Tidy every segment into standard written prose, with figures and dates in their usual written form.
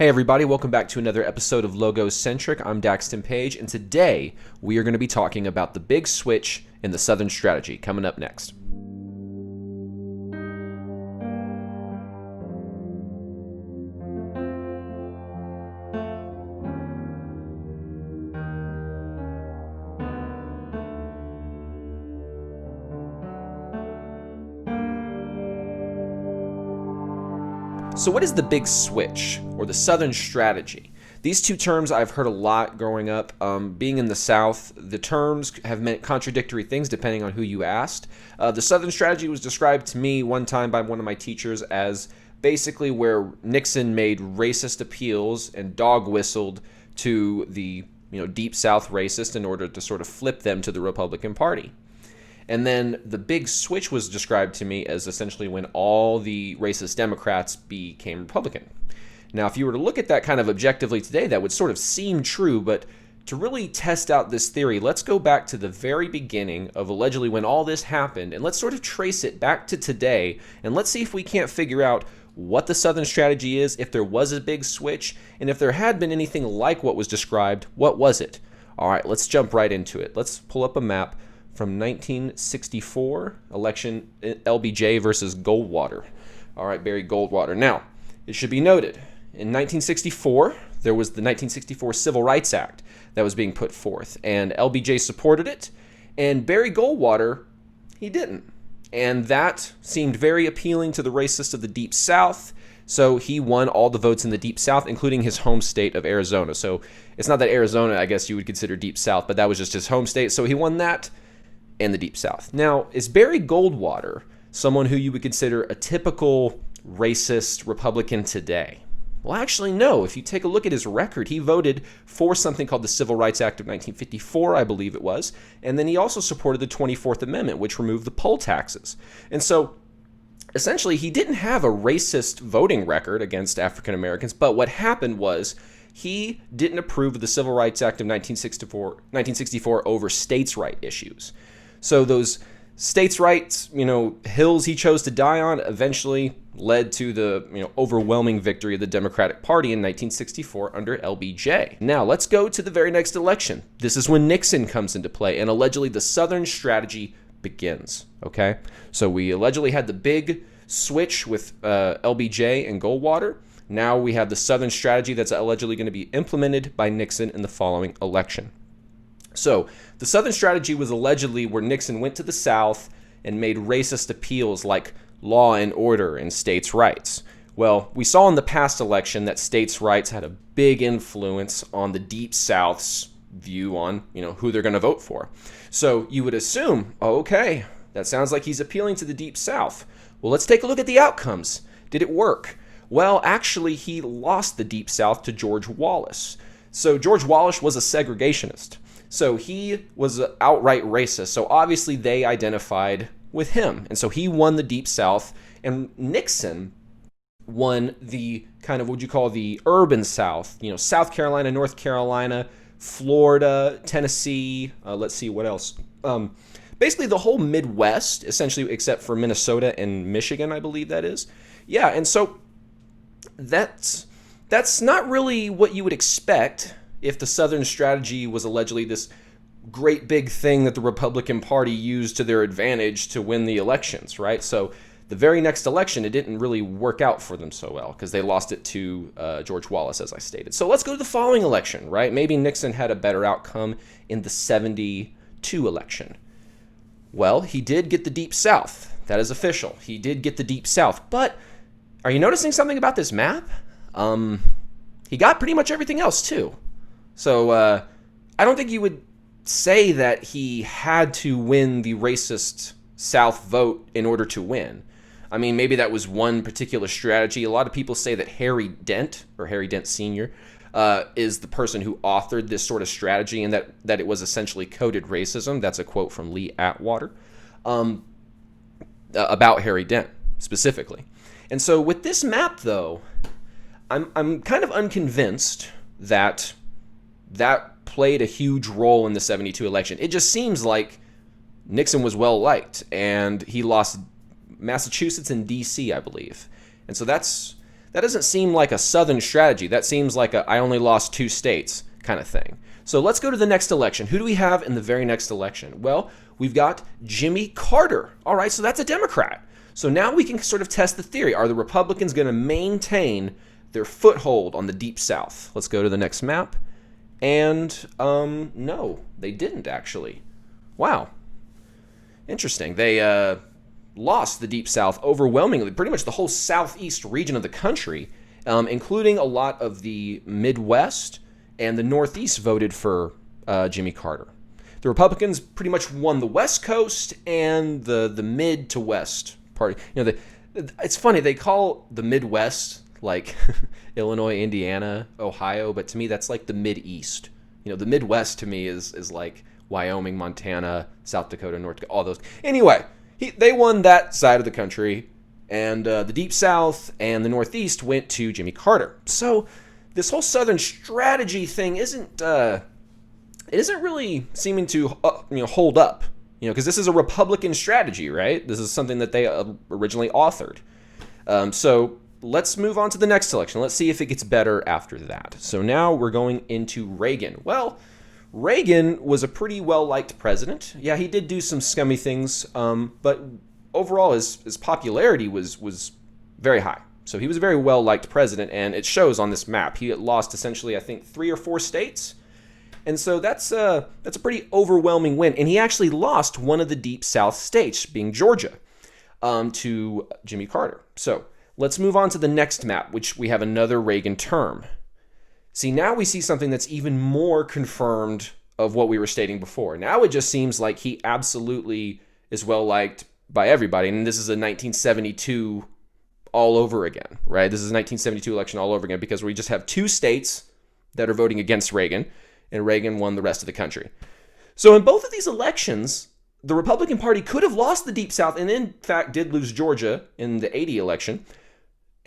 Hey everybody, welcome back to another episode of Logocentric. I'm Lbj, and today we are going to be talking about the big switch in the Southern strategy, coming up next. So what is the big switch, or the Southern strategy? These two terms I've heard a lot growing up. Being in the South, the terms have meant contradictory things depending on who you asked. The Southern strategy was described to me one time by one of my teachers as basically where Nixon made racist appeals and dog whistled to the Deep South racists in order to sort of flip them to the Republican Party. And then the big switch was described to me as essentially when all the racist Democrats became Republican. Now, if you were to look at that kind of objectively today, that would sort of seem true, but to really test out this theory, let's go back to the very beginning of allegedly when all this happened, and let's sort of trace it back to today, and let's see if we can't figure out what the Southern strategy is, if there was a big switch, and if there had been anything like what was described, what was it? All right, let's jump right into it. Let's pull up a map from 1964, Election Lbj versus Goldwater. All right, Barry Goldwater. Now, it should be noted, in 1964, there was the 1964 Civil Rights Act that was being put forth, and Lbj supported it, and Barry Goldwater, he didn't. And that seemed very appealing to the racists of the Deep South, so he won all the votes in the Deep South, including his home state of Arizona. So it's not that Arizona, I guess you would consider Deep South, but that was just his home state, so he won that and the Deep South. Now, is Barry Goldwater someone who you would consider a typical racist Republican today? Well, actually, no. If you take a look at his record, he voted for something called the Civil Rights Act of 1954, I believe it was, and then he also supported the 24th Amendment, which removed the poll taxes. And so, essentially, he didn't have a racist voting record against African Americans, but what happened was he didn't approve of the Civil Rights Act of 1964 over states' right issues. So those states' rights, hills he chose to die on eventually led to the, overwhelming victory of the Democratic Party in 1964 under Lbj. Now, let's go to the very next election. This is when Nixon comes into play, and allegedly the Southern strategy begins, okay? So we allegedly had the big switch with Lbj and Goldwater. Now we have the Southern strategy that's allegedly going to be implemented by Nixon in the following election. So the Southern strategy was allegedly where Nixon went to the South and made racist appeals like law and order and states' rights. Well, we saw in the past election that states' rights had a big influence on the Deep South's view on, who they're going to vote for. So you would assume, okay, that sounds like he's appealing to the Deep South. Well, let's take a look at the outcomes. Did it work? Well, actually, he lost the Deep South to George Wallace. So George Wallace was a segregationist. So he was an outright racist. So obviously they identified with him. And so he won the Deep South. And Nixon won the kind of what you call the urban South. South Carolina, North Carolina, Florida, Tennessee. Let's see what else. Basically the whole Midwest, essentially, except for Minnesota and Michigan, I believe that is. Yeah, and so that's not really what you would expect if the Southern strategy was allegedly this great big thing that the Republican Party used to their advantage to win the elections, right? So the very next election, it didn't really work out for them so well because they lost it to George Wallace, as I stated. So let's go to the following election, right? Maybe Nixon had a better outcome in the 72 election. Well, he did get the Deep South. That is official. He did get the Deep South. But are you noticing something about this map? He got pretty much everything else, too. So I don't think you would say that he had to win the racist South vote in order to win. I mean, maybe that was one particular strategy. A lot of people say that Harry Dent, or Harry Dent Sr., is the person who authored this sort of strategy and that it was essentially coded racism. That's a quote from Lee Atwater about Harry Dent specifically. And so with this map, though, I'm kind of unconvinced that played a huge role in the 72 election. It just seems like Nixon was well liked, and he lost Massachusetts and D.C., I believe. And so that's that doesn't seem like a Southern strategy. That seems like a I only lost 2 states kind of thing. So let's go to the next election. Who do we have in the very next election? Well, we've got Jimmy Carter. All right, so that's a Democrat. So now we can sort of test the theory. Are the Republicans going to maintain their foothold on the Deep South? Let's go to the next map. And no, they didn't actually. Wow. Interesting. They lost the Deep South overwhelmingly, pretty much the whole southeast region of the country, including a lot of the Midwest, and the Northeast voted for Jimmy Carter. The Republicans pretty much won the West Coast and the mid to west part. You know, it's funny, they call the Midwest like Illinois, Indiana, Ohio, but to me that's like the Mid-East. You know, the Midwest to me is like Wyoming, Montana, South Dakota, North Dakota, all those. Anyway, they won that side of the country, and the Deep South and the Northeast went to Jimmy Carter. So this whole Southern strategy thing isn't really seeming to hold up, because this is a Republican strategy, right? This is something that they originally authored. So let's move on to the next election. Let's see if it gets better after that. So now we're going into Reagan. Well, Reagan was a pretty well-liked president. Yeah, he did do some scummy things, but overall his popularity was very high. So he was a very well-liked president, and it shows on this map. He lost essentially, I think, 3 or 4 states. And so that's a pretty overwhelming win. And he actually lost one of the Deep South states, being Georgia, to Jimmy Carter. So let's move on to the next map, which we have another Reagan term. See, now we see something that's even more confirmed of what we were stating before. Now it just seems like he absolutely is well-liked by everybody. And this is a 1972 all over again, right? This is a 1972 election all over again because we just have 2 states that are voting against Reagan, and Reagan won the rest of the country. So in both of these elections, the Republican Party could have lost the Deep South and in fact did lose Georgia in the 80 election,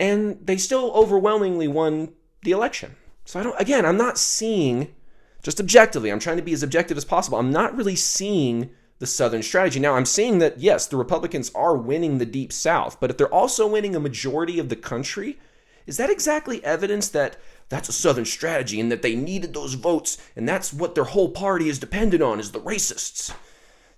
and they still overwhelmingly won the election. So I'm not seeing, just objectively, I'm trying to be as objective as possible, I'm not really seeing the Southern strategy. Now, I'm seeing that, yes, the Republicans are winning the Deep South, but if they're also winning a majority of the country, is that exactly evidence that that's a Southern strategy and that they needed those votes and that's what their whole party is dependent on, is the racists?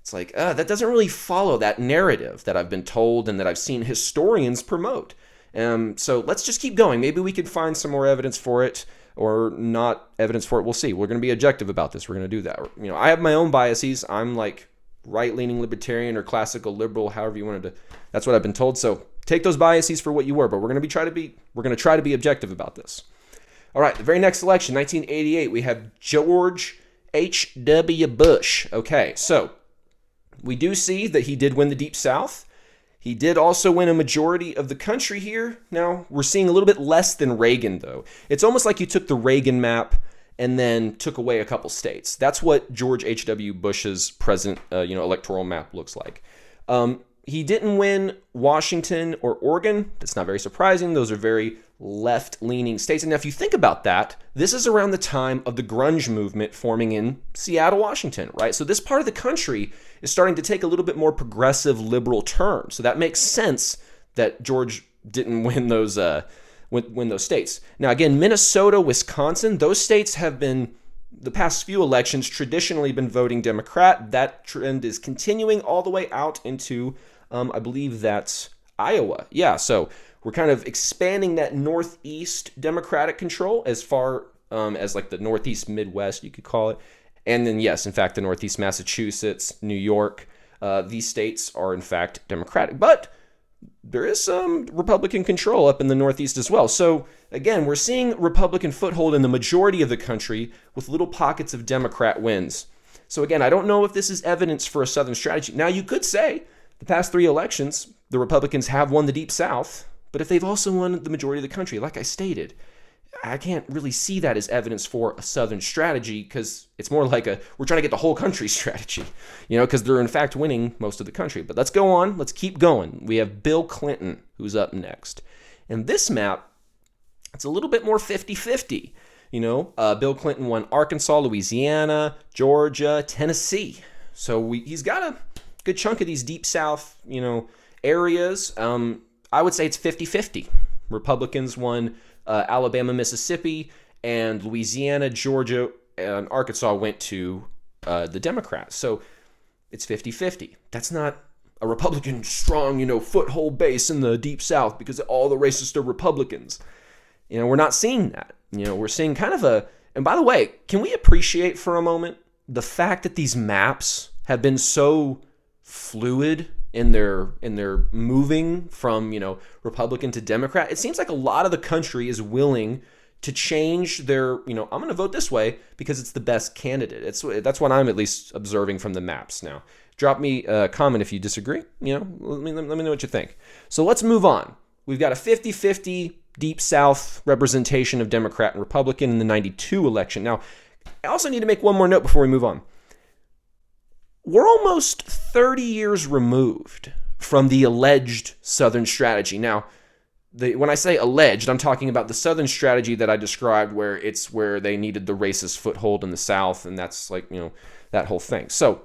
It's like, that doesn't really follow that narrative that I've been told and that I've seen historians promote. So let's just keep going. Maybe we could find some more evidence for it or not evidence for it. We'll see. We're going to be objective about this. We're going to do that. I have my own biases. I'm like right-leaning libertarian or classical liberal, however you wanted to. That's what I've been told. So take those biases for what you were, but we're going to try to be objective about this. All right, the very next election, 1988, we have George H.W. Bush. Okay, so we do see that he did win the Deep South. He did also win a majority of the country here. Now, we're seeing a little bit less than Reagan, though. It's almost like you took the Reagan map and then took away a couple states. That's what George H.W. Bush's present, electoral map looks like. He didn't win Washington or Oregon. That's not very surprising. Those are very left-leaning states. And now if you think about that, this is around the time of the grunge movement forming in Seattle, Washington, right? So this part of the country is starting to take a little bit more progressive liberal turn. So that makes sense that George didn't win those win those states. Now again, Minnesota, Wisconsin, those states have been, the past few elections, traditionally been voting Democrat. That trend is continuing all the way out into, I believe that's Iowa. Yeah, so we're kind of expanding that Northeast Democratic control as far as like the Northeast Midwest, you could call it. And then, yes, in fact, the Northeast Massachusetts, New York, these states are in fact Democratic. But there is some Republican control up in the Northeast as well. So again, we're seeing Republican foothold in the majority of the country with little pockets of Democrat wins. So again, I don't know if this is evidence for a Southern strategy. Now, you could say the past 3 elections, the Republicans have won the Deep South, but if they've also won the majority of the country, like I stated, I can't really see that as evidence for a Southern strategy because it's more like we're trying to get the whole country strategy, because they're in fact winning most of the country. But let's go on. Let's keep going. We have Bill Clinton, who's up next. And this map, it's a little bit more 50-50. Bill Clinton won Arkansas, Louisiana, Georgia, Tennessee. So he's got a good chunk of these Deep South, areas. I would say it's 50-50. Republicans won Alabama, Mississippi, and Louisiana, Georgia, and Arkansas went to the Democrats. So it's 50-50. That's not a Republican strong, foothold base in the Deep South because all the racists are Republicans. We're not seeing that. We're seeing kind of and by the way, can we appreciate for a moment the fact that these maps have been so fluid in their moving from, Republican to Democrat? It seems like a lot of the country is willing to change their, I'm going to vote this way because it's the best candidate. That's what I'm at least observing from the maps now. Drop me a comment if you disagree. Let me know what you think. So let's move on. We've got a 50-50 Deep South representation of Democrat and Republican in the 92 election. Now, I also need to make one more note before we move on. We're almost 30 years removed from the alleged Southern strategy. Now, when I say alleged, I'm talking about the Southern strategy that I described where they needed the racist foothold in the South, and that's that whole thing. So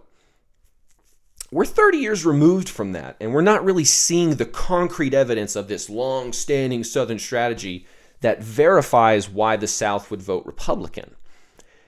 we're 30 years removed from that, and we're not really seeing the concrete evidence of this long-standing Southern strategy that verifies why the South would vote Republican.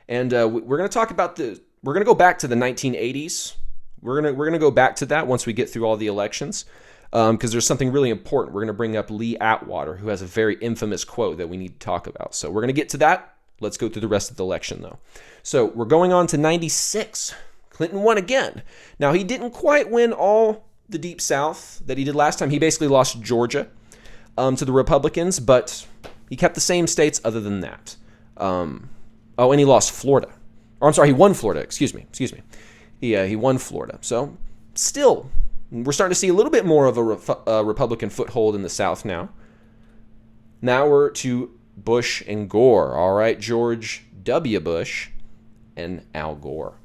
And we're going to talk about we're going to go back to the 1980s. We're going to go back to that once we get through all the elections, because there's something really important. We're going to bring up Lee Atwater, who has a very infamous quote that we need to talk about. So we're going to get to that. Let's go through the rest of the election, though. So we're going on to 96. Clinton won again. Now, he didn't quite win all the Deep South that he did last time. He basically lost Georgia to the Republicans, but he kept the same states other than that. And he lost Florida. Or I'm sorry, he won Florida. Excuse me. He won Florida. So still, we're starting to see a little bit more of a Republican foothold in the South now. Now we're to Bush and Gore. All right, George W. Bush and Al Gore.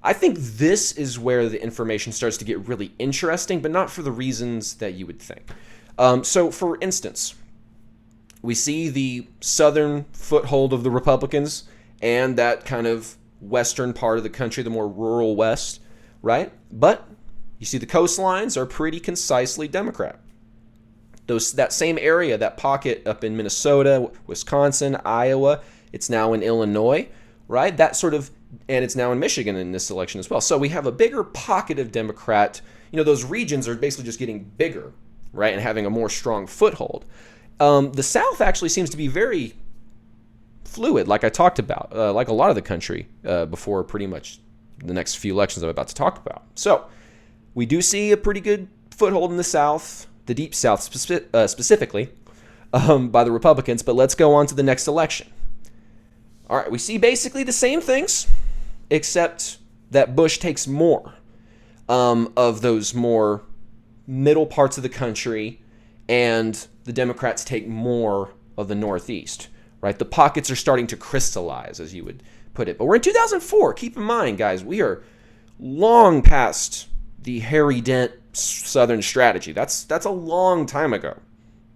I think this is where the information starts to get really interesting, but not for the reasons that you would think. So, for instance, we see the southern foothold of the Republicans and that kind of western part of the country, the more rural west, right? But you see the coastlines are pretty concisely Democrat. That same area, that pocket up in Minnesota, Wisconsin, Iowa, it's now in Illinois, right? And it's now in Michigan in this election as well. So we have a bigger pocket of Democrat. Those regions are basically just getting bigger, right, and having a more strong foothold. The South actually seems to be very fluid, like I talked about, like a lot of the country before pretty much the next few elections I'm about to talk about. So we do see a pretty good foothold in the South, the Deep South specifically, by the Republicans. But let's go on to the next election. All right, we see basically the same things, except that Bush takes more of those more middle parts of the country, and the Democrats take more of the Northeast, right? The pockets are starting to crystallize, as you would put it. But we're in 2004. Keep in mind, guys, we are long past the Harry Dent Southern strategy. That's a long time ago.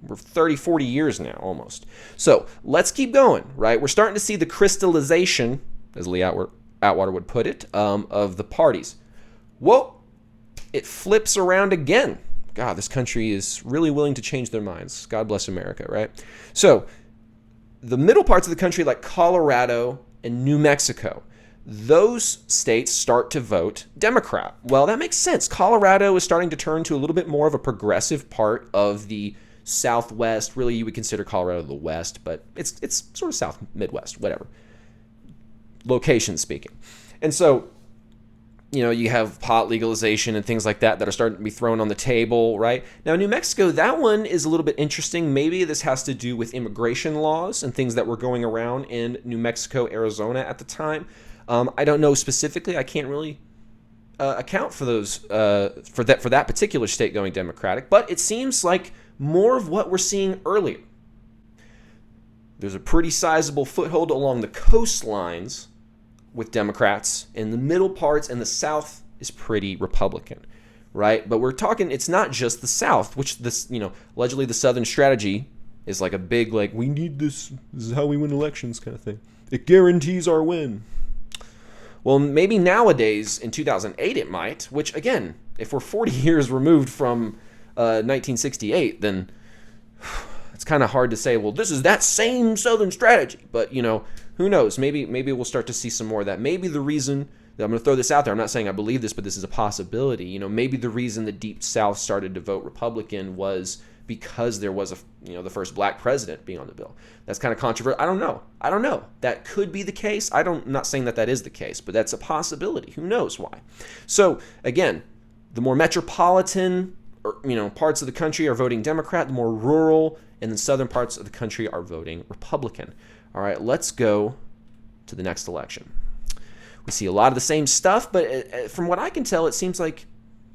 We're 30, 40 years now, almost. So let's keep going, right? We're starting to see the crystallization, as Lee Atwater would put it, of the parties. Whoa, it flips around again. God, this country is really willing to change their minds. God bless America, right? So the middle parts of the country, like Colorado and New Mexico, those states start to vote Democrat. Well, that makes sense. Colorado is starting to turn to a little bit more of a progressive part of the Southwest. Really, you would consider Colorado the West, but it's sort of South Midwest, whatever, location speaking. And so, you have pot legalization and things like that are starting to be thrown on the table, right? Now, New Mexico, that one is a little bit interesting. Maybe this has to do with immigration laws and things that were going around in New Mexico, Arizona at the time. I don't know specifically. I can't really account for those for that particular state going Democratic, but it seems like more of what we're seeing earlier. There's a pretty sizable foothold along the coastlines with Democrats. In the middle parts, and the South is pretty Republican, right? But we're talking, it's not just the South, which allegedly the Southern strategy is like a big, we need this is how we win elections kind of thing. It guarantees our win. Well, maybe nowadays, in 2008, it might, which, again, if we're 40 years removed from 1968, then it's kind of hard to say, well, this is that same Southern strategy. But, who knows? Maybe we'll start to see some more of that. Maybe the reason that I'm going to throw this out there, I'm not saying I believe this, but this is a possibility. Maybe the reason the Deep South started to vote Republican was because there was the first black president being on the bill. That's kind of controversial. I don't know. That could be the case. I'm not saying that is the case, but that's a possibility. Who knows why? So again, the more metropolitan parts of the country are voting Democrat, the more rural and the southern parts of the country are voting Republican. All right, let's go to the next election. We see a lot of the same stuff, but from what I can tell, it seems like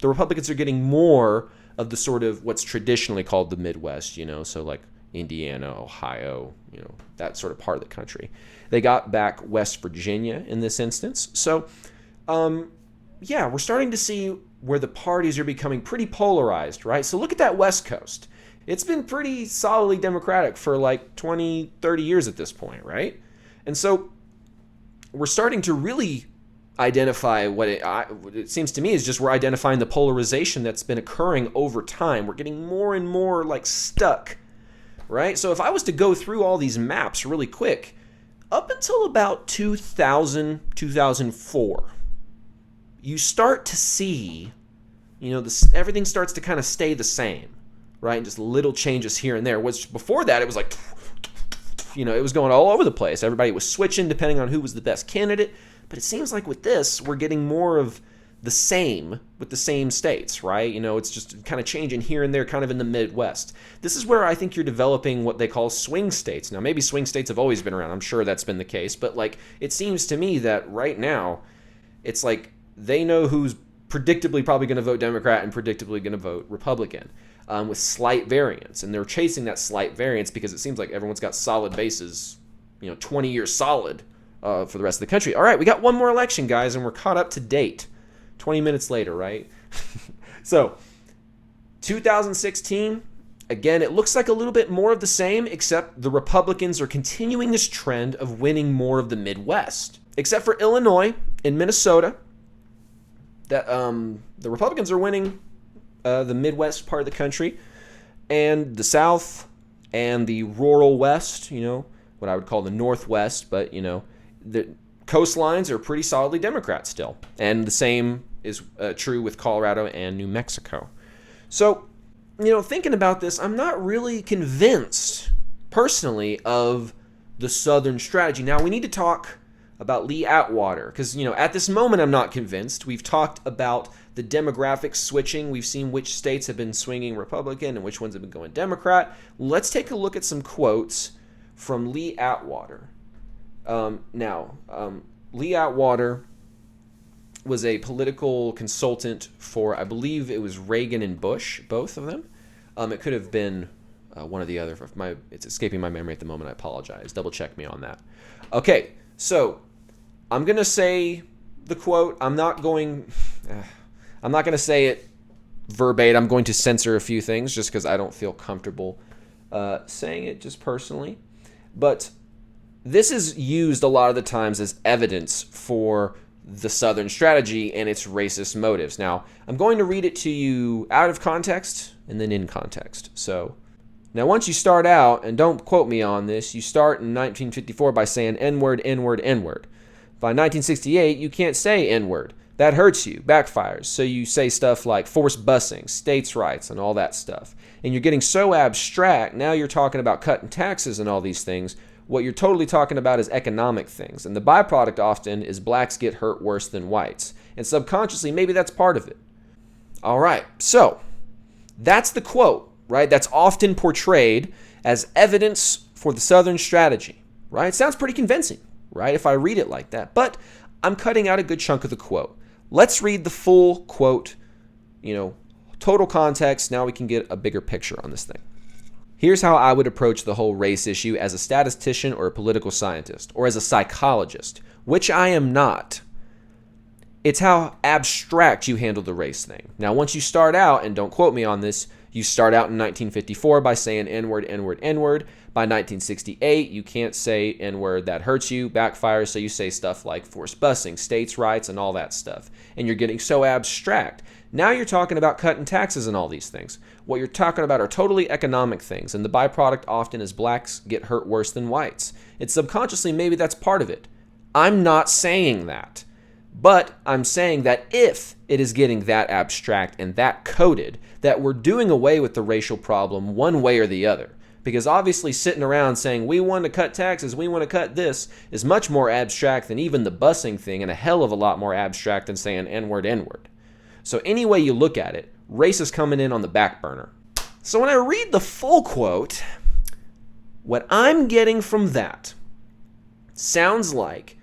the Republicans are getting more of the sort of what's traditionally called the Midwest, so like Indiana, Ohio, that sort of part of the country. They got back West Virginia in this instance. So, we're starting to see where the parties are becoming pretty polarized, right? So look at that West Coast. It's been pretty solidly Democratic for like 20, 30 years at this point, right? And so we're starting to really identify what it seems to me is just we're identifying the polarization that's been occurring over time. We're getting more and more like stuck, right? So if I was to go through all these maps really quick, up until about 2000, 2004, you start to see, everything starts to kind of stay the same, right? And just little changes here and there. Which before that, it was like, it was going all over the place. Everybody was switching depending on who was the best candidate. But it seems like with this, we're getting more of the same with the same states, right? It's just kind of changing here and there, kind of in the Midwest. This is where I think you're developing what they call swing states. Now, maybe swing states have always been around. I'm sure that's been the case. But it seems to me that right now, it's like they know who's predictably probably going to vote Democrat and predictably going to vote Republican, with slight variance. And they're chasing that slight variance because it seems like everyone's got solid bases, 20 years solid for the rest of the country. All right, we got one more election, guys, and we're caught up to date. 20 minutes later, right? So, 2016, again, it looks like a little bit more of the same, except the Republicans are continuing this trend of winning more of the Midwest. Except for Illinois and Minnesota, that the Republicans are winning the Midwest part of the country, and the South and the rural West, what I would call the Northwest, but, the coastlines are pretty solidly Democrat still. And the same is true with Colorado and New Mexico. So, thinking about this, I'm not really convinced, personally, of the Southern strategy. Now, we need to talk about Lee Atwater, because, at this moment, I'm not convinced. We've talked about the demographic switching. We've seen which states have been swinging Republican and which ones have been going Democrat. Let's take a look at some quotes from Lee Atwater. Lee Atwater was a political consultant for, I believe it was Reagan and Bush, both of them. It could have been one or the other. It's escaping my memory at the moment. I apologize. Double check me on that. Okay, so I'm going to say the quote. I'm not going to say it verbatim. I'm going to censor a few things just because I don't feel comfortable saying it just personally. But this is used a lot of the times as evidence for the Southern strategy and its racist motives. Now, I'm going to read it to you out of context and then in context. So, now once you start out, and don't quote me on this, you start in 1954 by saying N-word, N-word, N-word. By 1968, you can't say N-word. That hurts you, backfires. So you say stuff like forced busing, states' rights, and all that stuff. And you're getting so abstract, now you're talking about cutting taxes and all these things. What you're totally talking about is economic things. And the byproduct often is blacks get hurt worse than whites. And subconsciously, maybe that's part of it. All right, so that's the quote, right? That's often portrayed as evidence for the Southern strategy, right? It sounds pretty convincing, right, if I read it like that. But I'm cutting out a good chunk of the quote. Let's read the full quote, total context. Now we can get a bigger picture on this thing. Here's how I would approach the whole race issue as a statistician or a political scientist, or as a psychologist, which I am not. It's how abstract you handle the race thing. Now, once you start out, and don't quote me on this, you start out in 1954 by saying N-word, N-word, N-word. By 1968, you can't say N-word, that hurts you, backfires, so you say stuff like forced busing, states' rights, and all that stuff. And you're getting so abstract. Now you're talking about cutting taxes and all these things. What you're talking about are totally economic things, and the byproduct often is blacks get hurt worse than whites. It's subconsciously, maybe that's part of it. I'm not saying that. But I'm saying that if it is getting that abstract and that coded, that we're doing away with the racial problem one way or the other. Because obviously sitting around saying we want to cut taxes, we want to cut this, is much more abstract than even the busing thing, and a hell of a lot more abstract than saying N-word, N-word. So any way you look at it, race is coming in on the back burner. So when I read the full quote, what I'm getting from that sounds like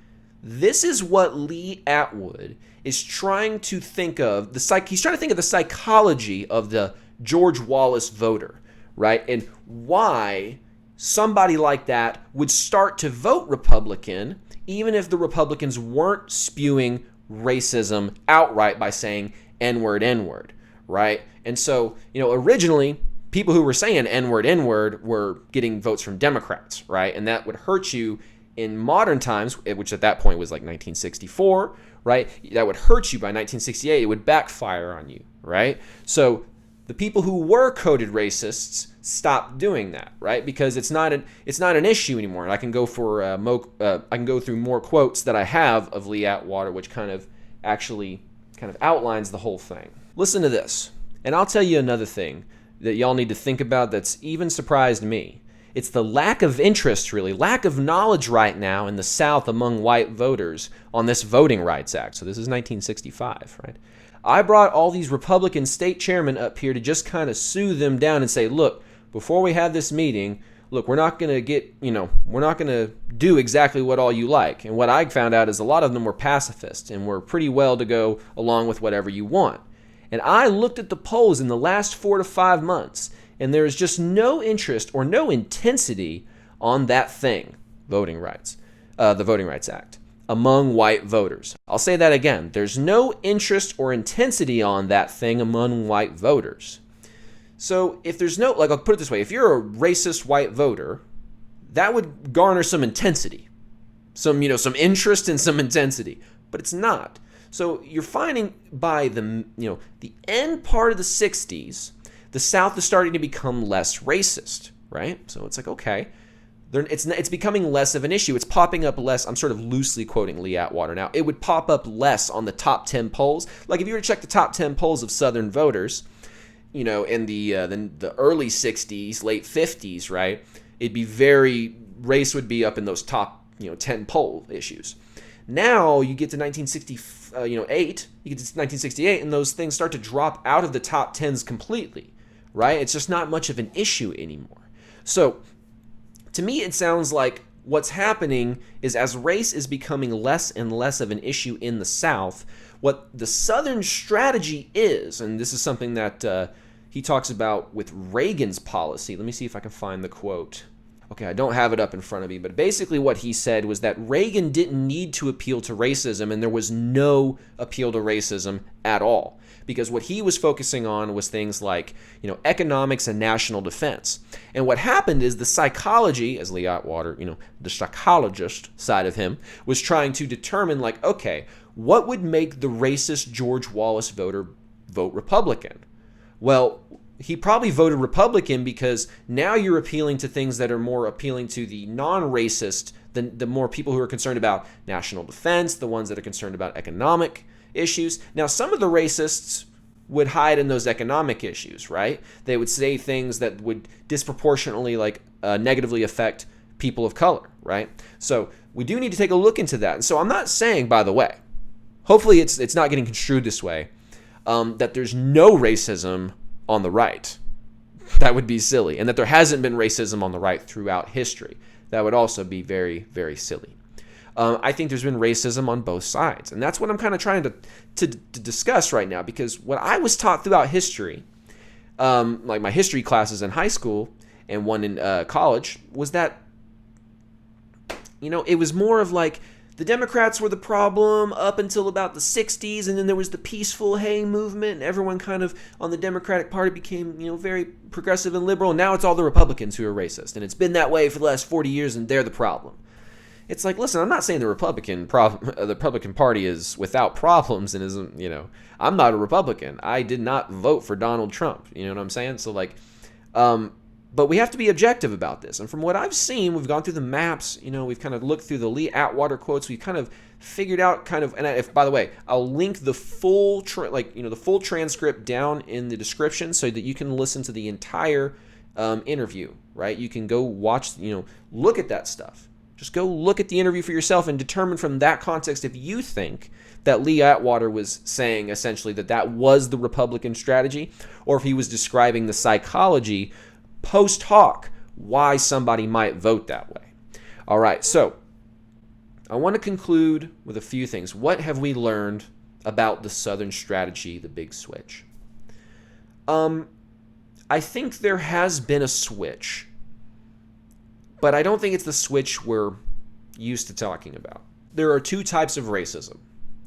this is what Lee Atwater is trying to think of. He's trying to think of the psychology of the George Wallace voter, right? And why somebody like that would start to vote Republican, even if the Republicans weren't spewing racism outright by saying N-word, N-word, right? And so, originally, people who were saying N-word, N-word were getting votes from Democrats, right? And that would hurt you in modern times, which at that point was like 1964, right? That would hurt you by 1968. It would backfire on you, right? So the people who were coded racists stopped doing that, right? Because it's not an issue anymore. And I can go through more quotes that I have of Lee Atwater, which kind of outlines the whole thing. Listen to this, and I'll tell you another thing that y'all need to think about that's even surprised me. It's the lack of interest, really, lack of knowledge right now in the South among white voters on this Voting Rights Act. So this is 1965, right? I brought all these Republican state chairmen up here to just kind of soothe them down and say, look, before we have this meeting, look, we're not going to do exactly what all you like. And what I found out is a lot of them were pacifists and were pretty well to go along with whatever you want. And I looked at the polls in the last 4 to 5 months, and there is just no interest or no intensity on that thing, voting rights, the Voting Rights Act, among white voters. I'll say that again. There's no interest or intensity on that thing among white voters. So if there's no, I'll put it this way, if you're a racist white voter, that would garner some intensity, some interest and some intensity, but it's not. So you're finding by the end part of the 60s, the South is starting to become less racist, right? So it's like, okay, it's becoming less of an issue. It's popping up less. I'm sort of loosely quoting Lee Atwater now. It would pop up less on the top 10 polls. Like if you were to check the top 10 polls of Southern voters, in the early 60s, late 50s, right? Race would be up in those top, 10 poll issues. Now you get to 1968, and those things start to drop out of the top 10s completely, right? It's just not much of an issue anymore. So to me, it sounds like what's happening is as race is becoming less and less of an issue in the South, what the Southern strategy is, and this is something that he talks about with Reagan's policy. Let me see if I can find the quote. Okay, I don't have it up in front of me, but basically what he said was that Reagan didn't need to appeal to racism, and there was no appeal to racism at all. Because what he was focusing on was things like, economics and national defense. And what happened is the psychology, as Lee Atwater, the psychologist side of him, was trying to determine, okay, what would make the racist George Wallace voter vote Republican? Well, he probably voted Republican because now you're appealing to things that are more appealing to the non-racist, the more people who are concerned about national defense, the ones that are concerned about economic issues. Now, some of the racists would hide in those economic issues, right? They would say things that would disproportionately negatively affect people of color, right? So we do need to take a look into that. And so I'm not saying, by the way, hopefully it's not getting construed this way, that there's no racism on the right. That would be silly. And that there hasn't been racism on the right throughout history. That would also be very, very silly. I think there's been racism on both sides. And that's what I'm kind of trying to discuss right now. Because what I was taught throughout history, like my history classes in high school and one in college, was that, it was more of the Democrats were the problem up until about the 60s, and then there was the peaceful hey movement, and everyone kind of on the Democratic Party became, very progressive and liberal, and now it's all the Republicans who are racist, and it's been that way for the last 40 years, and they're the problem. It's like, listen, I'm not saying the Republican Party is without problems and isn't, I'm not a Republican. I did not vote for Donald Trump. You know what I'm saying? So like, but we have to be objective about this. And from what I've seen, we've gone through the maps, we've kind of looked through the Lee Atwater quotes. We've kind of figured out and if, by the way, I'll link the full, the full transcript down in the description so that you can listen to the entire interview, right? You can go watch, look at that stuff. Just go look at the interview for yourself and determine from that context if you think that Lee Atwater was saying essentially that was the Republican strategy, or if he was describing the psychology post hoc why somebody might vote that way. All right, so I want to conclude with a few things. What have we learned about the Southern strategy, the big switch? I think there has been a switch, but I don't think it's the switch we're used to talking about. There are two types of racism.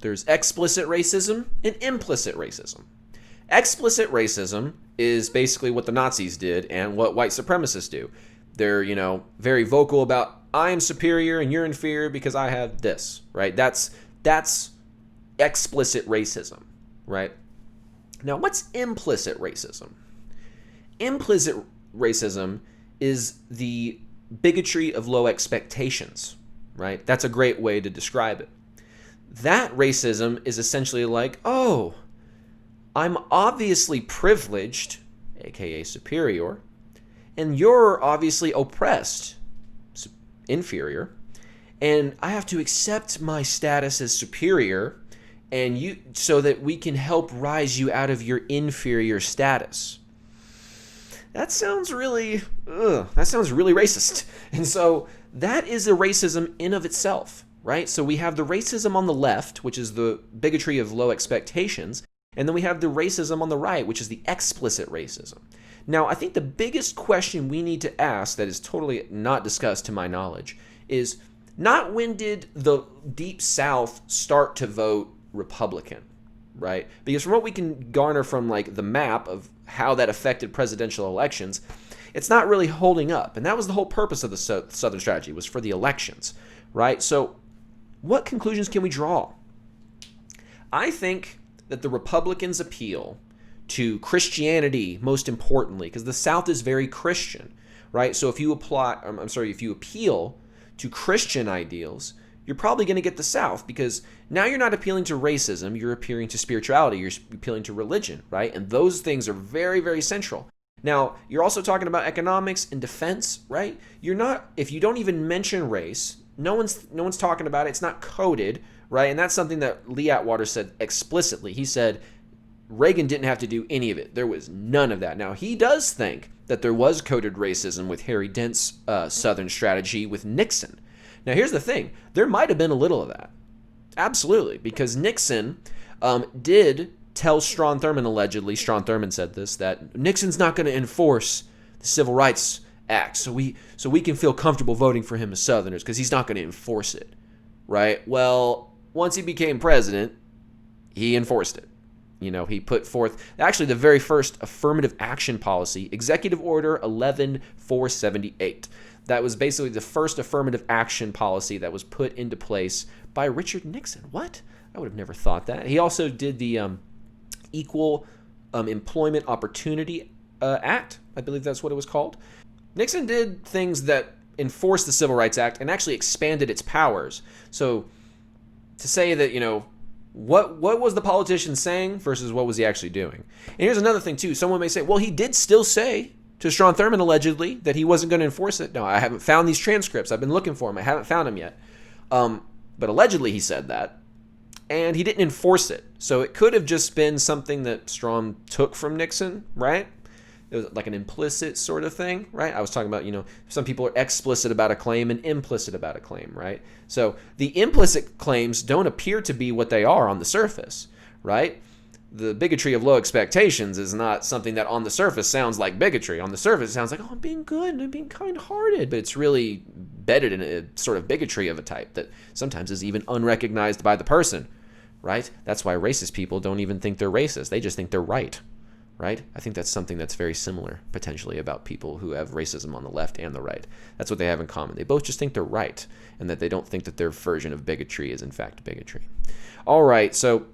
There's explicit racism and implicit racism. Explicit racism is basically what the Nazis did and what white supremacists do. They're, very vocal about, I am superior and you're inferior because I have this, right? That's explicit racism, right? Now, what's implicit racism? Implicit racism is the bigotry of low expectations, right? That's a great way to describe it. That racism is essentially like, oh, I'm obviously privileged, aka superior, and you're obviously oppressed, inferior, and I have to accept my status as superior and you so that we can help rise you out of your inferior status. That sounds really racist. And so that is a racism in of itself, right? So we have the racism on the left, which is the bigotry of low expectations, and then we have the racism on the right, which is the explicit racism. Now, I think the biggest question we need to ask that is totally not discussed to my knowledge is not when did the Deep South start to vote Republican, right? Because from what we can garner from like the map of how that affected presidential elections, it's not really holding up. And that was the whole purpose of the Southern strategy, was for the elections, right? So what conclusions can we draw? I think that the Republicans appeal to Christianity most importantly, because the South is very Christian, right? So if you appeal to Christian ideals, you're probably going to get the South, because now you're not appealing to racism, you're appealing to spirituality, you're appealing to religion, right? And those things are very, very central. Now, you're also talking about economics and defense, right? If you don't even mention race, no one's talking about it, it's not coded, right? And that's something that Lee Atwater said explicitly. He said Reagan didn't have to do any of it. There was none of that. Now, he does think that there was coded racism with Harry Dent's Southern strategy with Nixon. Now, here's the thing. There might have been a little of that. Absolutely. Because Nixon did tell Strom Thurmond, allegedly, Strom Thurmond said this, that Nixon's not going to enforce the Civil Rights Act, so we can feel comfortable voting for him as Southerners, because he's not going to enforce it, right? Well, once he became president, he enforced it. He put forth actually the very first affirmative action policy, Executive Order 11478. That was basically the first affirmative action policy that was put into place by Richard Nixon. What? I would have never thought that. He also did the Equal Employment Opportunity Act. I believe that's what it was called. Nixon did things that enforced the Civil Rights Act and actually expanded its powers. So to say that, what was the politician saying versus what was he actually doing? And here's another thing, too. Someone may say, well, he did still say to Strom Thurmond, allegedly, that he wasn't going to enforce it. No, I haven't found these transcripts. I've been looking for them. I haven't found them yet. But allegedly he said that, and he didn't enforce it. So it could have just been something that Strom took from Nixon, right? It was like an implicit sort of thing, right? I was talking about, some people are explicit about a claim and implicit about a claim, right? So the implicit claims don't appear to be what they are on the surface, right? The bigotry of low expectations is not something that on the surface sounds like bigotry. On the surface it sounds like, oh, I'm being good and I'm being kind-hearted, but it's really bedded in a sort of bigotry of a type that sometimes is even unrecognized by the person, right? That's why racist people don't even think they're racist. They just think they're right, right? I think that's something that's very similar, potentially, about people who have racism on the left and the right. That's what they have in common. They both just think they're right, and that they don't think that their version of bigotry is, in fact, bigotry. All right, so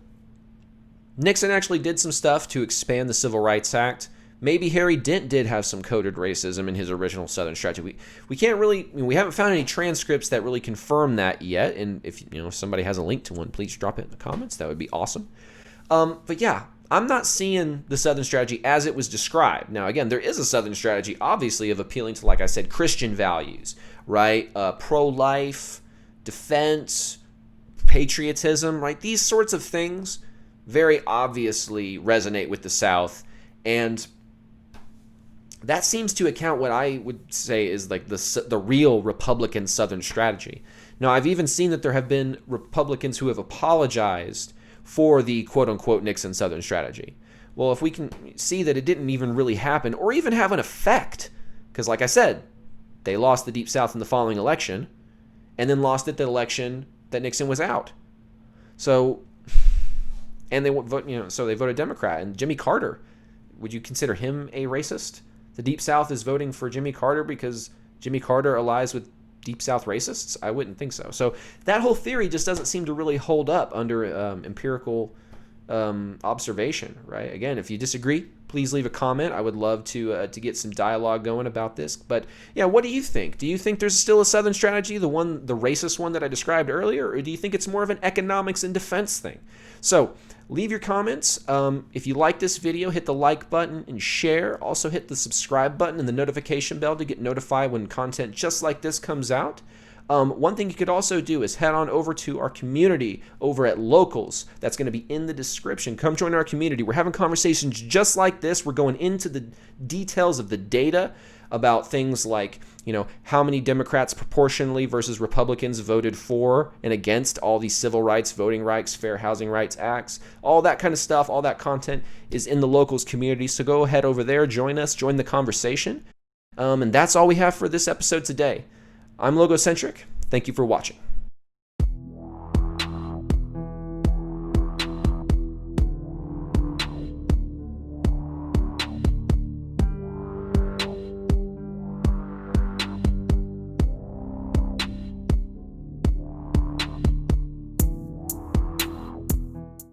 Nixon actually did some stuff to expand the Civil Rights Act. Maybe Harry Dent did have some coded racism in his original Southern strategy. We can't really, we haven't found any transcripts that really confirm that yet. And if somebody has a link to one, please drop it in the comments. That would be awesome. But yeah, I'm not seeing the Southern strategy as it was described. Now, again, there is a Southern strategy, obviously, of appealing to, like I said, Christian values, right? Pro-life, defense, patriotism, right? These sorts of things very obviously resonate with the South, and that seems to account what I would say is like the real Republican Southern strategy. Now, I've even seen that there have been Republicans who have apologized for the quote-unquote Nixon Southern strategy. Well, if we can see that it didn't even really happen or even have an effect, because like I said, they lost the Deep South in the following election and then lost it the election that Nixon was out. So, and they vote, so they voted Democrat. And Jimmy Carter, would you consider him a racist? The Deep South is voting for Jimmy Carter because Jimmy Carter allies with Deep South racists? I wouldn't think so. So that whole theory just doesn't seem to really hold up under empirical observation, right? Again, if you disagree, please leave a comment. I would love to get some dialogue going about this. But yeah, what do you think? Do you think there's still a Southern strategy, the racist one that I described earlier, or do you think it's more of an economics and defense thing? So leave your comments. If you like this video, hit the like button and share. Also hit the subscribe button and the notification bell to get notified when content just like this comes out. One thing you could also do is head on over to our community over at Locals. That's going to be in the description. Come join our community. We're having conversations just like this. We're going into the details of the data about things like, how many Democrats proportionally versus Republicans voted for and against all these civil rights, voting rights, fair housing rights acts. All that kind of stuff, all that content is in the Locals community. So go ahead over there, join us, join the conversation. And that's all we have for this episode today. I'm Logocentric. Thank you for watching.